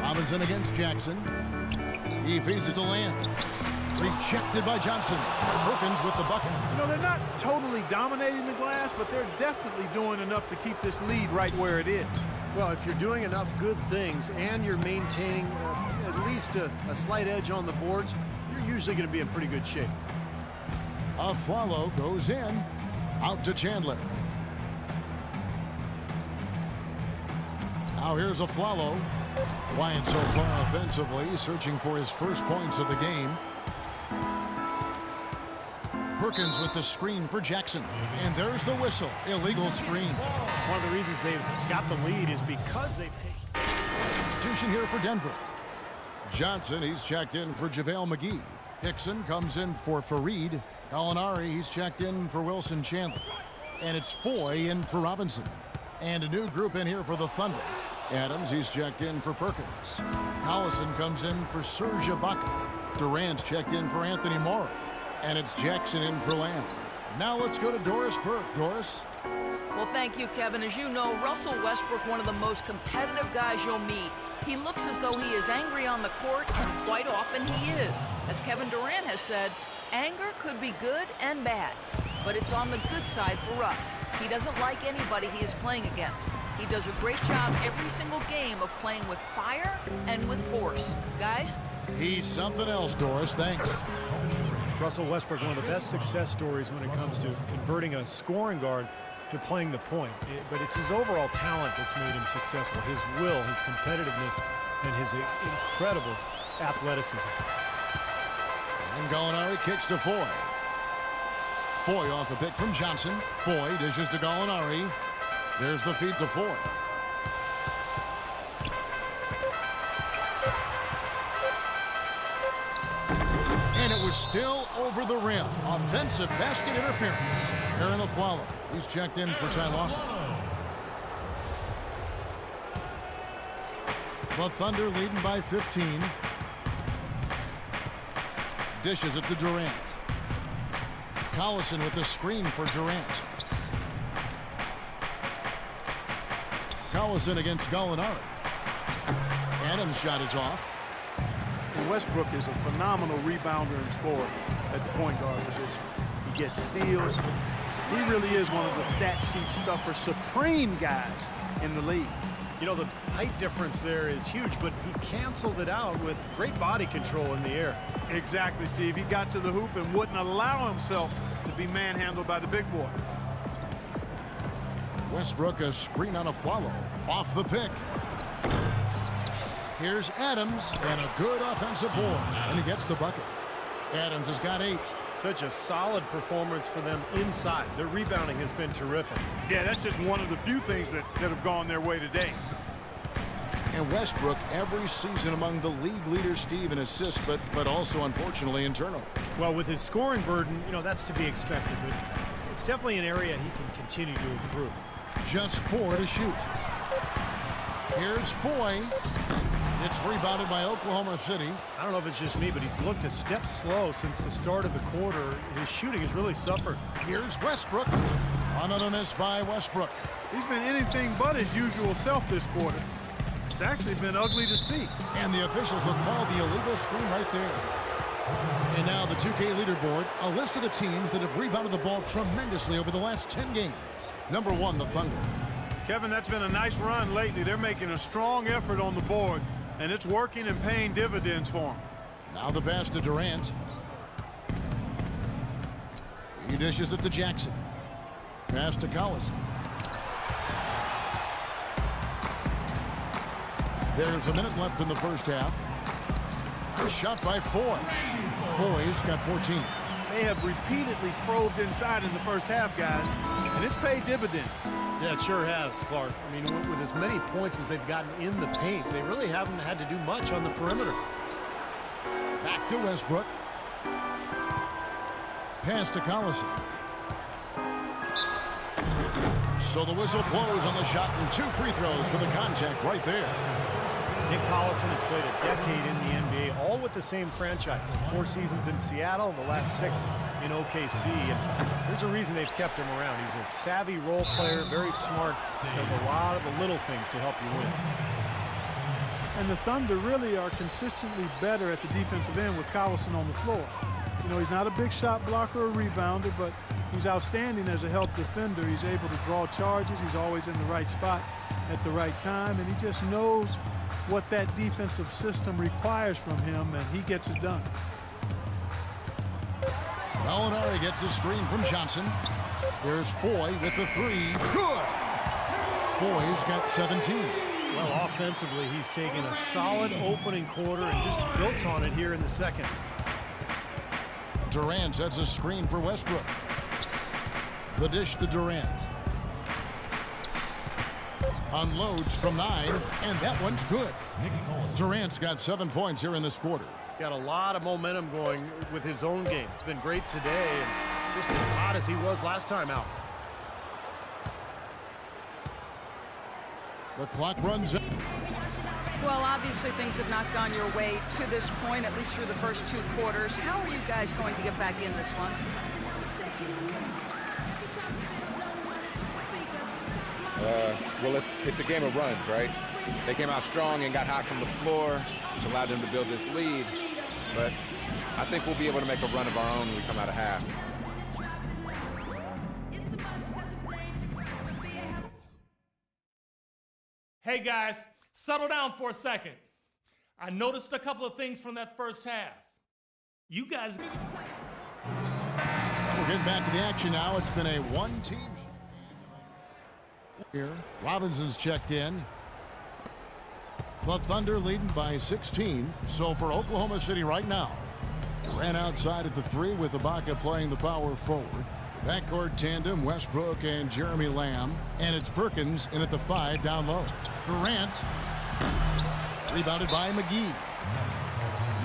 Robinson against Jackson. He feeds it to Lamb. Rejected by Johnson. Perkins with the bucket. You know, they're not totally dominating the glass, but they're definitely doing enough to keep this lead right where it is. Well, if you're doing enough good things and you're maintaining at least a slight edge on the boards, you're usually going to be in pretty good shape. Aflalo goes in. Out to Chandler. Now here's Aflalo. Quiet so far offensively, searching for his first points of the game. Perkins with the screen for Jackson. And there's the whistle. Illegal screen. One of the reasons they've got the lead is because they've taken... Substitution here for Denver. Johnson, he's checked in for JaVale McGee. Hickson comes in for Fareed. Gallinari, he's checked in for Wilson Chandler. And it's Foy in for Robinson. And a new group in here for the Thunder. Adams, he's checked in for Perkins. Collison comes in for Serge Ibaka. Durant's checked in for Anthony Morrow. And it's Jackson in for Lamb. Now let's go to Doris Burke. Doris? Well, thank you, Kevin. As you know, Russell Westbrook, one of the most competitive guys you'll meet. He looks as though he is angry on the court, and quite often he is. As Kevin Durant has said, anger could be good and bad, but it's on the good side for Russ. He doesn't like anybody he is playing against. He does a great job every single game of playing with fire and with force. Guys? He's something else, Doris. Thanks. Russell Westbrook, one of the best success stories when it comes to converting a scoring guard to playing the point. But it's his overall talent that's made him successful. His will, his competitiveness, and his incredible athleticism. And Gallinari kicks to Foy. Foy off a pick from Johnson. Foy dishes to Gallinari. There's the feed to Foy. And it was still over the rim. Offensive basket interference. Aaron Aflalo. He's checked in for Ty Lawson. The Thunder leading by 15. Dishes it to Durant. Collison with the screen for Durant. Collison against Gallinari. Adams' shot is off. And Westbrook is a phenomenal rebounder and scorer at the point guard position. He gets steals. He really is one of the stat sheet stuffer supreme guys in the league. You know, the height difference there is huge, but he canceled it out with great body control in the air. Exactly, Steve. He got to the hoop and wouldn't allow himself to be manhandled by the big boy. Westbrook, a screen on Aflalo. Off the pick. Here's Adams, and a good offensive board. And he gets the bucket. Adams has got 8. Such a solid performance for them inside. Their rebounding has been terrific. Yeah, that's just one of the few things that have gone their way today. And Westbrook every season among the league leaders, Steve, in assists, but also, unfortunately, in turnovers. Well, with his scoring burden, you know, that's to be expected. But it's definitely an area he can continue to improve. Just 4 to shoot. Here's Foy. It's rebounded by Oklahoma City. I don't know if it's just me, but he's looked a step slow since the start of the quarter. His shooting has really suffered. Here's Westbrook. Another miss by Westbrook. He's been anything but his usual self this quarter. It's actually been ugly to see. And the officials will call the illegal screen right there. And now the 2K leaderboard, a list of the teams that have rebounded the ball tremendously over the last 10 games. Number 1, the Thunder. Kevin, that's been a nice run lately. They're making a strong effort on the board, and it's working and paying dividends for them. Now the pass to Durant. He dishes it to Jackson. Pass to Collison. There's a minute left in the first half. A shot by Foy. Foy's got 14. They have repeatedly probed inside in the first half, guys, and it's paid dividends. Yeah, it sure has, Clark. I mean, with as many points as they've gotten in the paint, they really haven't had to do much on the perimeter. Back to Westbrook. Pass to Collison. So the whistle blows on the shot and 2 free throws for the contact right there. Nick Collison has played a decade in the NBA, all with the same franchise. 4 seasons in Seattle, the last 6 in OKC. And there's a reason they've kept him around. He's a savvy role player, very smart, does a lot of the little things to help you win. And the Thunder really are consistently better at the defensive end with Collison on the floor. You know, he's not a big shot blocker or rebounder, but he's outstanding as a help defender. He's able to draw charges. He's always in the right spot at the right time, and he just knows what that defensive system requires from him, and he gets it done. Gallinari gets the screen from Johnson. There's Foy with the three. Good! Foy's got 17. Well, offensively, he's taken a solid opening quarter and just built on it here in the second. Durant sets a screen for Westbrook. The dish to Durant. Unloads from 9, and that one's good. Durant's got 7 points here in this quarter. Got a lot of momentum going with his own game. It's been great today and just as hot as he was last time out. The clock runs out. Well, obviously things have not gone your way to this point, at least through the first 2 quarters. How are you guys going to get back in this one? Well, it's a game of runs, right? They came out strong and got hot from the floor, which allowed them to build this lead. But I think we'll be able to make a run of our own when we come out of half. Hey guys, settle down for a second. I noticed a couple of things from that first half. You guys... We're getting back to the action now. It's been a one-team here. Robinson's checked in. The Thunder leading by 16. So for Oklahoma City right now, ran outside at the 3 with Ibaka playing the power forward. Backcourt tandem, Westbrook and Jeremy Lamb. And it's Perkins in at the 5 down low. Durant, rebounded by McGee.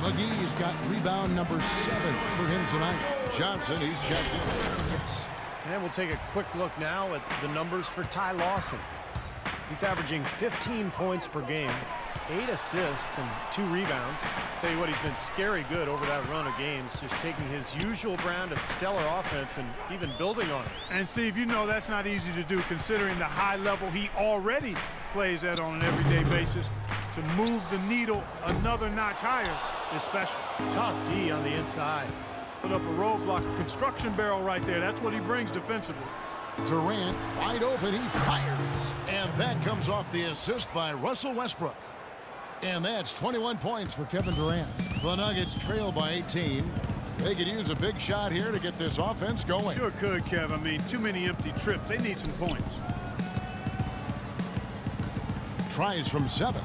McGee's got rebound number 7 for him tonight. Johnson, he's checked in. And we'll take a quick look now at the numbers for Ty Lawson. He's averaging 15 points per game, 8 assists and 2 rebounds. Tell you what, he's been scary good over that run of games, just taking his usual brand of stellar offense and even building on it. And Steve, you know that's not easy to do considering the high level he already plays at on an everyday basis. To move the needle another notch higher is special. Tough D on the inside. Put up a roadblock, a construction barrel right there. That's what he brings defensively. Durant wide open, he fires. And that comes off the assist by Russell Westbrook. And that's 21 points for Kevin Durant. The Nuggets trail by 18. They could use a big shot here to get this offense going. Sure could, Kev. I mean, too many empty trips. They need some points. Tries from 7.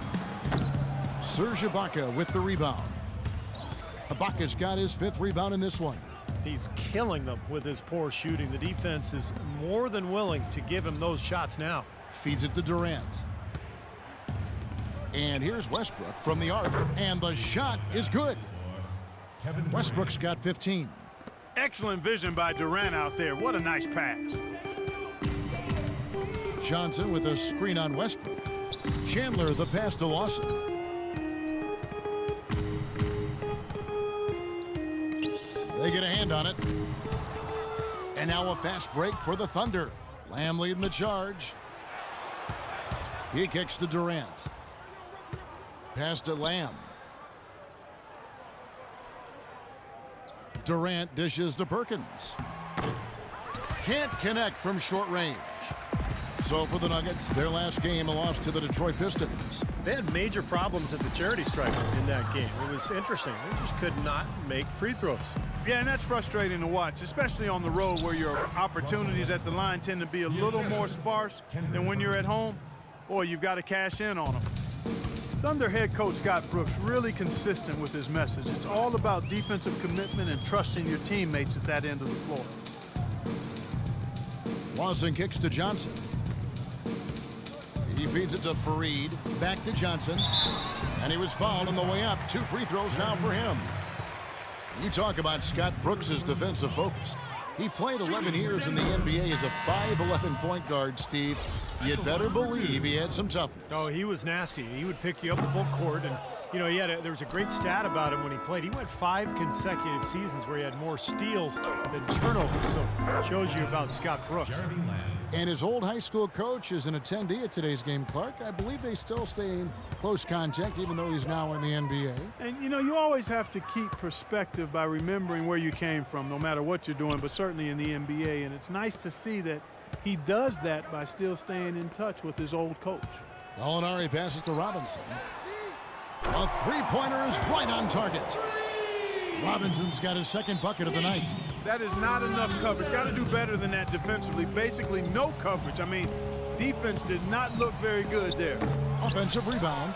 Serge Ibaka with the rebound. Ibaka's got his 5th rebound in this one. He's killing them with his poor shooting. The defense is more than willing to give him those shots now. Feeds it to Durant. And here's Westbrook from the arc, and the shot is good. Westbrook's got 15. Excellent vision by Durant out there. What a nice pass. Johnson with a screen on Westbrook. Chandler the pass to Lawson. They get a hand on it. And now a fast break for the Thunder. Lamb leading the charge. He kicks to Durant. Pass to Lamb. Durant dishes to Perkins. Can't connect from short range. So for the Nuggets, their last game, a loss to the Detroit Pistons. They had major problems at the charity stripe in that game. It was interesting. They just could not make free throws. Yeah, and that's frustrating to watch, especially on the road where your opportunities at the line tend to be a little more sparse than when you're at home. Boy, you've got to cash in on them. Thunder head coach Scott Brooks really consistent with his message. It's all about defensive commitment and trusting your teammates at that end of the floor. Lawson kicks to Johnson. He feeds it to Fareed. Back to Johnson. And he was fouled on the way up. 2 free throws now for him. You talk about Scott Brooks' defensive focus. He played 11 years in the NBA as a 5'11" point guard, Steve. You'd better believe he had some toughness. Oh, he was nasty. He would pick you up full court, and you know, there was a great stat about him when he played. He went 5 consecutive seasons where he had more steals than turnovers. So it shows you about Scott Brooks. Jeremy Lamb. And his old high school coach is an attendee at today's game, Clark. I believe they still stay in close contact, even though he's now in the NBA. And, you know, you always have to keep perspective by remembering where you came from, no matter what you're doing, but certainly in the NBA. And it's nice to see that he does that by still staying in touch with his old coach. Gallinari passes to Robinson. A three-pointer is right on target. Robinson's got his second bucket of the night. That is not enough coverage. Got to do better than that defensively. Basically no coverage. I mean, defense did not look very good there. Offensive rebound.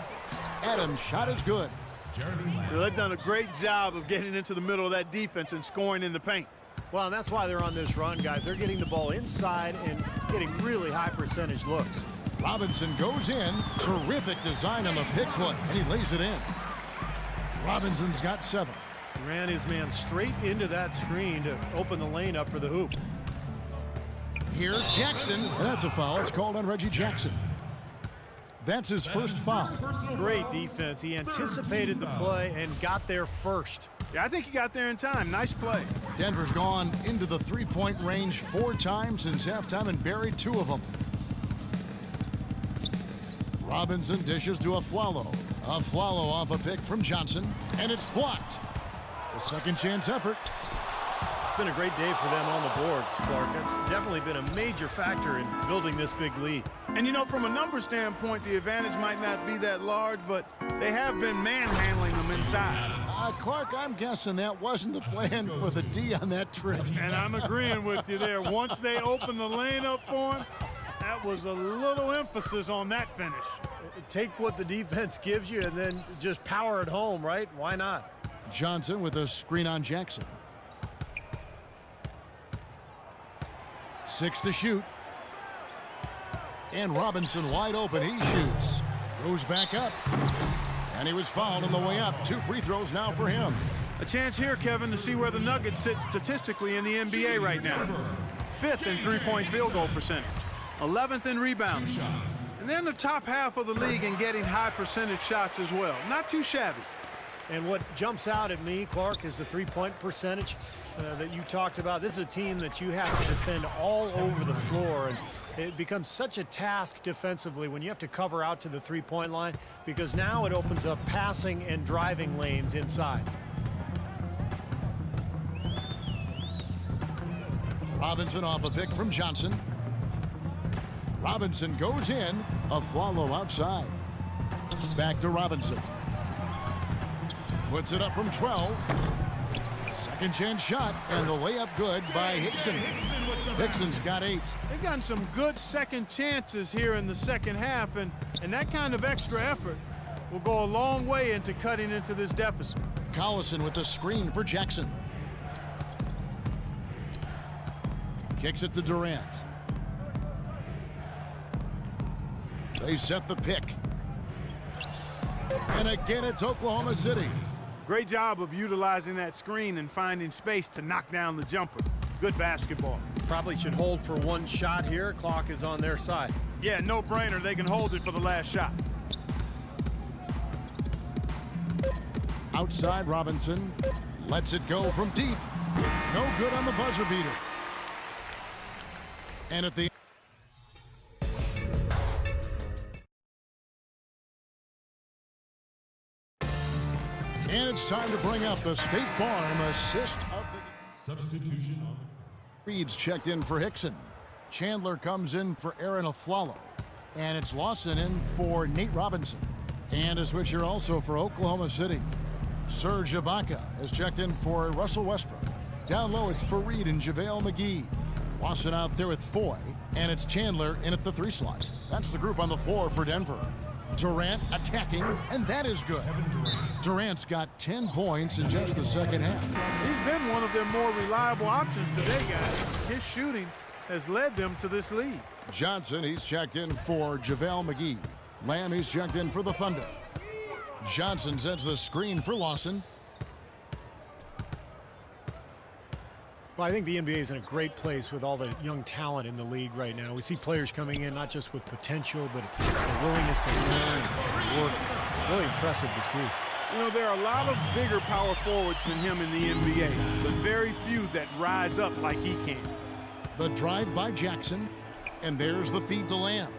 Adams' shot is good. Well, they've done a great job of getting into the middle of that defense and scoring in the paint. Well, and that's why they're on this run, guys. They're getting the ball inside and getting really high percentage looks. Robinson goes in. Terrific design on the pick play, and he lays it in. Robinson's got 7. Ran his man straight into that screen to open the lane up for the hoop. Here's Jackson. And that's a foul. It's called on Reggie Jackson. That's his first foul. Great defense. He anticipated the play and got there first. Yeah, I think he got there in time. Nice play. Denver's gone into the three-point range 4 times since halftime and buried 2 of them. Robinson dishes to Afflalo. Afflalo off a pick from Johnson, and it's blocked. A second chance effort. It's been a great day for them on the boards, Clark. That's definitely been a major factor in building this big lead. And, you know, from a number standpoint, the advantage might not be that large, but they have been manhandling them inside. Clark, I'm guessing that wasn't the plan for the D on that trip. And I'm agreeing with you there. Once they opened the lane up for him, that was a little emphasis on that finish. Take what the defense gives you and then just power it home, right? Why not? Johnson with a screen on Jackson. 6 to shoot. And Robinson wide open. He shoots. Goes back up. And he was fouled on the way up. 2 free throws now for him. A chance here, Kevin, to see where the Nuggets sit statistically in the NBA right now. 5th in three-point field goal percentage. 11th in rebounds. And then the top half of the league in getting high percentage shots as well. Not too shabby. And what jumps out at me, Clark, is the three-point percentage that you talked about. This is a team that you have to defend all over the floor. And it becomes such a task defensively when you have to cover out to the three-point line, because now it opens up passing and driving lanes inside. Robinson off a pick from Johnson. Robinson goes in. Afflalo outside. Back to Robinson. Puts it up from 12. Second chance shot, and the layup good by Hickson. Hickson's got 8. They've gotten some good second chances here in the second half, and that kind of extra effort will go a long way into cutting into this deficit. Collison with the screen for Jackson. Kicks it to Durant. They set the pick. And again, it's Oklahoma City. Great job of utilizing that screen and finding space to knock down the jumper. Good basketball. Probably should hold for one shot here. Clock is on their side. Yeah, no brainer. They can hold it for the last shot. Outside, Robinson lets it go from deep. No good on the buzzer beater. And at the And it's time to bring up the State Farm assist of the substitution. Reed's checked in for Hickson. Chandler comes in for Aaron Afflalo. And it's Lawson in for Nate Robinson. And a switcher also for Oklahoma City. Serge Ibaka has checked in for Russell Westbrook. Down low, it's Fareed and JaVale McGee. Lawson out there with Foy. And it's Chandler in at the 3 slot. That's the group on the floor for Denver. Durant attacking, and that is good. Durant's got 10 points in just the second half. He's been one of their more reliable options today, guys. His shooting has led them to this lead. Johnson, he's checked in for JaVale McGee. Lamb, he's checked in for the Thunder. Johnson sets the screen for Lawson. Well, I think the NBA is in a great place with all the young talent in the league right now. We see players coming in not just with potential, but the willingness to learn and work. Really impressive to see. You know, there are a lot of bigger power forwards than him in the NBA, but very few that rise up like he can. The drive by Jackson. And there's the feed to Lamb.